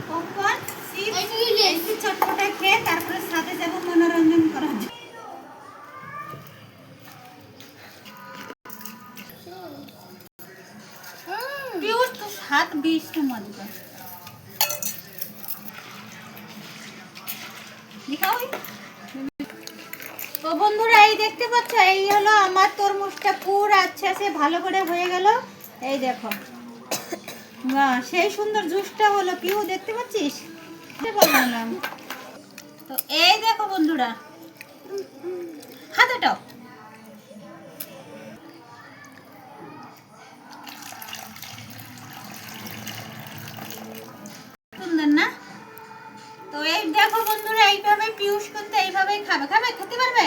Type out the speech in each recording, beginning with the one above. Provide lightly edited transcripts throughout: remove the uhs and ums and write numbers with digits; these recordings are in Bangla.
পপকর্ন চিপস একটু চটপটা খেয়ে তারপরে সাথে যাব মনোরঞ্জন করার জন্য। পিউষ তো হাত 20 মজা দেখাও। তো বন্ধুরা এই দেখতে পাচ্ছ, এই হলো আমার তরমুজটা পুরো আচ্ছা সে ভালো করে হয়ে গেল। এই দেখো সেই সুন্দর জুসটা হলো। পিউ দেখতে পাচ্ছিস? বললাম তো এই দেখো বন্ধুরা, হাতেটাও সুন্দর না? তো এই দেখো বন্ধুরা, এইভাবে পিউষ করতে এইভাবেই খাবে। খাবে? খেতে পারবে?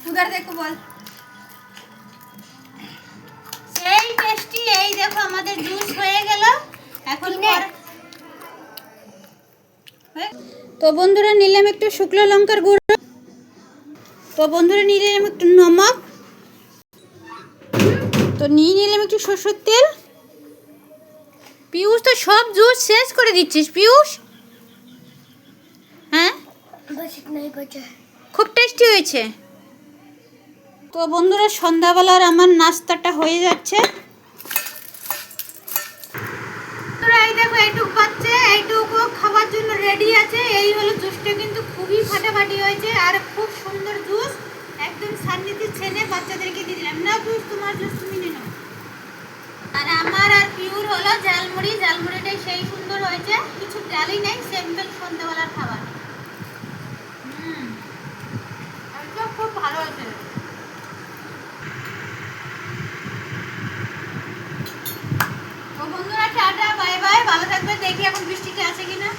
উদার দেখো বল, সেই টেস্টি। এই দেখো আমাদের জুস হয়ে গেল। এখন তো বন্ধুরা নিলাম একটু শুকনো লঙ্কার গুঁড়ো, তো বন্ধুরা নিলাম একটু নমক, তো নিয়ে নিলাম একটু সরষের তেল। পিউষ তো সব জুস শেষ করে দিচ্ছিস পিউষ। হ্যাঁ খুব টেস্টি হয়েছে। তো বন্ধুরা সন্ধ্যাবেলার আমার নাস্তাটা হয়ে যাচ্ছে। এই দেখো এইটুকু পাচ্ছে, এইটুকু খাওয়ার জন্য রেডি আছে। এই হলো জুসটা, কিন্তু খুবই ফাটাফাটি হয়েছে আর খুব সুন্দর জুস। একদম সান্নিধ্যে ছেনে বাচ্চাদেরকে দিয়ে দিলাম। না জুস, তোমার জুস তুমি নিয়ে নাও। আর আমার আর পিউর হলো ঝালমুড়ি। ঝালমুড়িটাই সেই সুন্দর হয়েছে, কিছু ডালই নেই, সিম্পল সন্ধ্যাবেলার খাবার। একদম খুব ভালো হয়েছে। তো বন্ধুরা টাটা বাই বাই, ভালো থাকবে। দেখি এখন বৃষ্টিটা আছে কিনা।